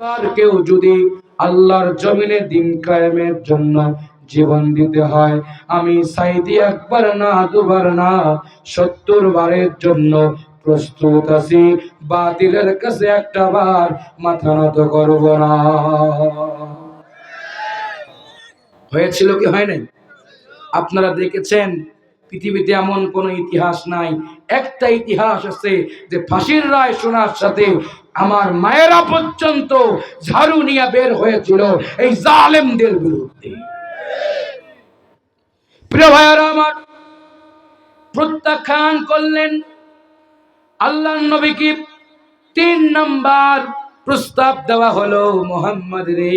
আর কেউ যদি আল্লাহর জমিনে দিন কায়েমের জন্য জীবন দিতে হয়, আমি সাইদি একবার না দুবার না 70 বারের জন্য প্রস্তুত আছি। বাতিলের কাছে একটা বার মাথা নত করব না। হয়েছিল কি হয় নাই? আপনারা দেখেছেন পৃথিবীতে এমন কোন ইতিহাস নাই। একটা ইতিহাস আছে যে ফাঁসির রায় শোনার সাথে আমার মায়েরা পর্যন্ত ঝাড়ু নিয়ে বের হয়েছিল এই জালেমদের বিরুদ্ধে। প্রিয় ভাইয়েরা আমার, প্রত্যাখ্যান করলেন আল্লাহর নবীকে। 3 নাম্বার প্রস্তাব দেওয়া হলো, মুহাম্মদ রে,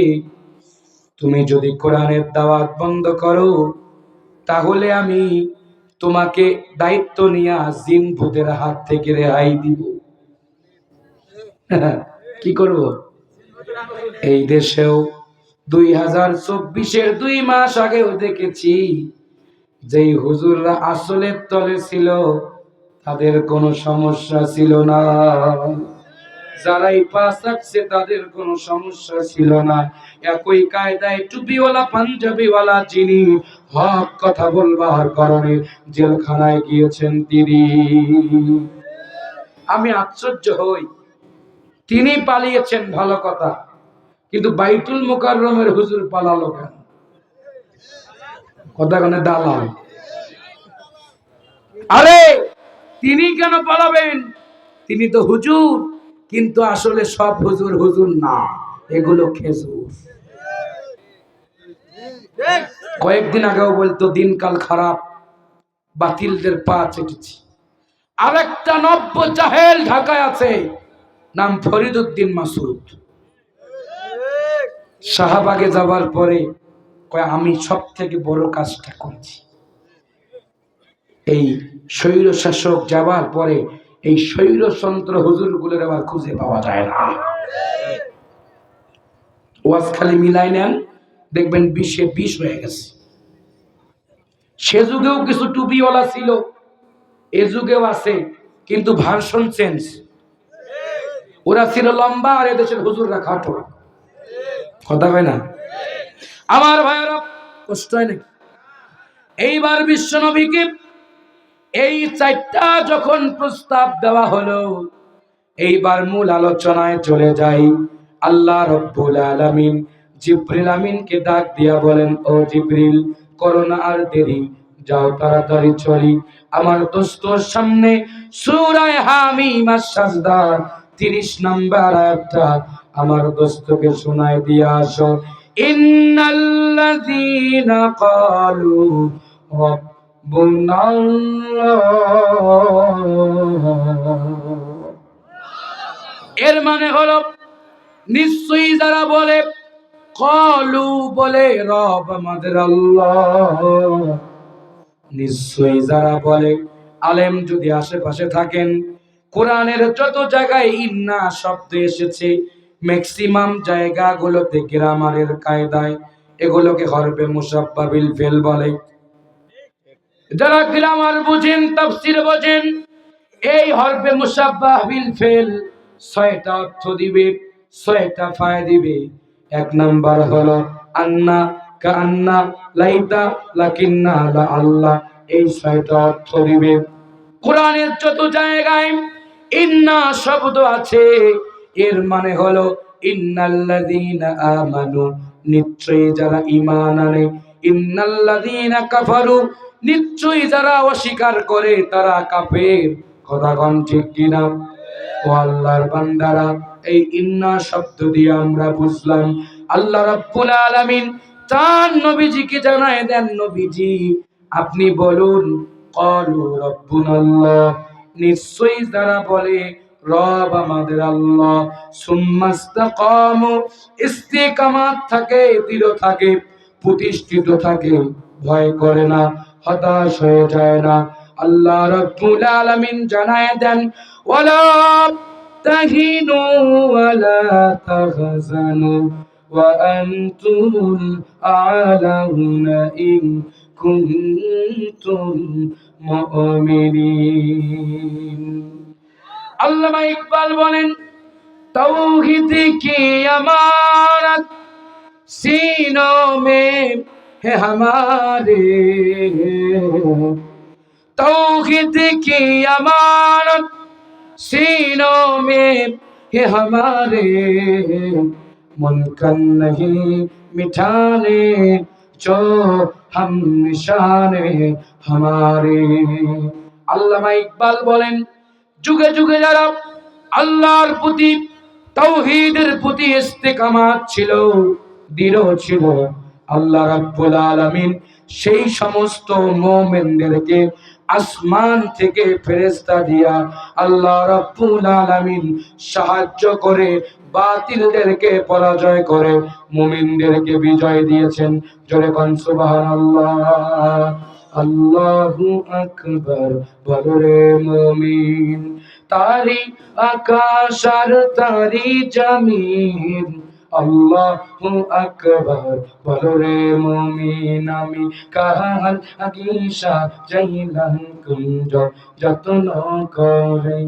তুমি যদি কোরআনের দাওয়াত বন্ধ করো তাহলে আমি তোমাকে দায়িত্ব নিয়ে জিন ভূতের হাত থেকে রেহাই দিব। কি করব? এই দেশেও 2024-এর 2 মাস আগেও দেখেছি যেই হুজুররা আসলের তলে ছিল তাদের কোনো সমস্যা ছিল না, যারাই পাস রাখছে তাদের কোনো সমস্যা ছিল না। একই কায়দায় টুপিওয়ালা পাঞ্জাবিওয়ালা যিনি হক কথা বলবার কারণে জেলখানায় গিয়েছেন তিনি, আমি আশ্চর্য হই। তিনি পালিয়েছেন ভালো কথা, কিন্তু বাইতুল মুকাররমের হুজুর পালালো কেন? কথা কানে দালাল। আরে তিনি কেন পালাবেন? তিনি তো হুজুর, কিন্তু আসলে সব হুজুর হুজুর না, এগুলো খেজুর। কয়েকদিন আগেও বলতো দিনকাল খারাপ, বাতিলদের পা চেটেছি। আরেকটা নব্য জাহেল ঢাকায় আছে, নাম ফরিদউদ্দিন মাসুদ। শাহবাগে যাবার পরে কয় আমি সব থেকে বড় কাজটা করেছি। এই স্বৈর শাসক যাবার পরে এই স্বৈরতন্ত্র হুজুরগুলোর আবার খুঁজে পাওয়া যায় না। ওয়াজ খালি মিলাই নেন, দেখবেন 20-এ 20 হয়ে গেছে। সে যুগেও কিছু টুপিওয়ালা ছিল, এ যুগেও আছে, কিন্তু ভার্সন চেঞ্জ। ওরা ছিল লম্বা আর এদেশের হুজুররা খাটো। কথা হয় না? আমার ভাইয়েরা, কষ্ট হয় নাকি? এইবার বিশ্বনবীকে এই 4টা যখন প্রস্তাব দেওয়া হলো, এইবার মূল আলোচনায় চলে যাই। আল্লাহ রাব্বুল আলামিন জিবরিল আমিনকে ডাক দিয়া বলেন, ও জিবরিল, করো না আর দেরি, যাও তাড়াতাড়ি চলি আমার দোস্তর সামনে সূরা হামিম আস-সাজদা 30 নম্বর আয়াতটা আমার দোস্তকে শোনায় দিয়া আসো। ইন্নাল্লাযীনা ক্বালু রাব্বুনাল্লাহ, এর মানে হলো নিশ্চয়ই যারা বলে, ক্বালু বলে রব আমাদের আল্লাহ, নিশ্চয়ই যারা বলে, আলেম যদি আশেপাশে থাকেন, কোরআনের যত জায়গায় ইন্না শব্দ এসেছে ম্যাক্সিমাম জায়গাগুলোতে গ্রামারের কায়দায় এগুলোকে হরফে মুসাব্বা বিল ফেল বলে। যারা গ্রামার বুঝেন, তাফসীর বোঝেন, এই হরফে মুসাব্বা বিল ফেল 6টা অর্থ দিবে, 6টা ফায়দা দিবে। 1 নাম্বার হলো আন্না, কান্না, লাইতা, লাকিন্না, লা আল্লাহ, এই 6টা অর্থ দিবে। কোরআনের যত জায়গায় ইন্না শব্দ আছে এর মানে হলো ইন্নাল্লাযীনা আমানু, নিশ্চয়ই যারা ঈমান আনে, ইন্নাল্লাযীনা কাফারু, নিশ্চয়ই যারা অস্বীকার করে তারা কাফের। কথা কোন ঠিক কিনা? ও আল্লাহর বান্দারা, এই ইন্না শব্দ দিয়ে আমরা বুঝলাম আল্লাহ রাব্বুল আলামিন তার নবীজিকে জানায় দেন, নবীজি আপনি বলুন, ক্বালু রাব্বুনাল্লাহ, নিশ্চয়ই যারা বলে রব আমাদের আল্লাহ, সুম্মাস্তাকামু, ইস্তিকামাত থাকে, দৃঢ় থাকে, প্রতিষ্ঠিত থাকে, ভয় করে না, হতাশ হয়ে যায় না। আল্লাহ রাব্বুল আলামিন জানায় দেন, ওয়ালা তাহিনু ওয়ালা তাহজানু ওয়া আনতুমুল আ'লাউনা ইন কুনতুম মুমিনিন। আল্লামা ইকবাল বলেন, तौहीद की अमानत सीनों में है हमारे, तौहीद की अमानत सीनों में है हमारे, मुनकर नहीं मिटाने जो हम निशाने हमारे। আল্লামা ইকবাল বলেন, যুগে যুগে যারা আল্লাহর প্রতি তাওহীদের প্রতি ইস্তেকামাত ছিল, দৃঢ় ছিল, আল্লাহ রাব্বুল আলামিন সেই সমস্ত মুমিনদেরকে আসমান থেকে ফেরেশতা দিয়া আল্লাহ রাব্বুল আলামিন সাহায্য করে বাতিলদেরকে পরাজয় করে মুমিনদেরকে বিজয় দিয়েছেন। জোরে কোন সুবহানাল্লাহ। আল্লাহু আকবার বলো রে মুমিন, তারি আকাশ আর তারি জমিন, আল্লাহু আকবার বলো রে মুমিন। আমি কাহাল আগিসা যাইলাম কুঞ্জ যত্ন করে।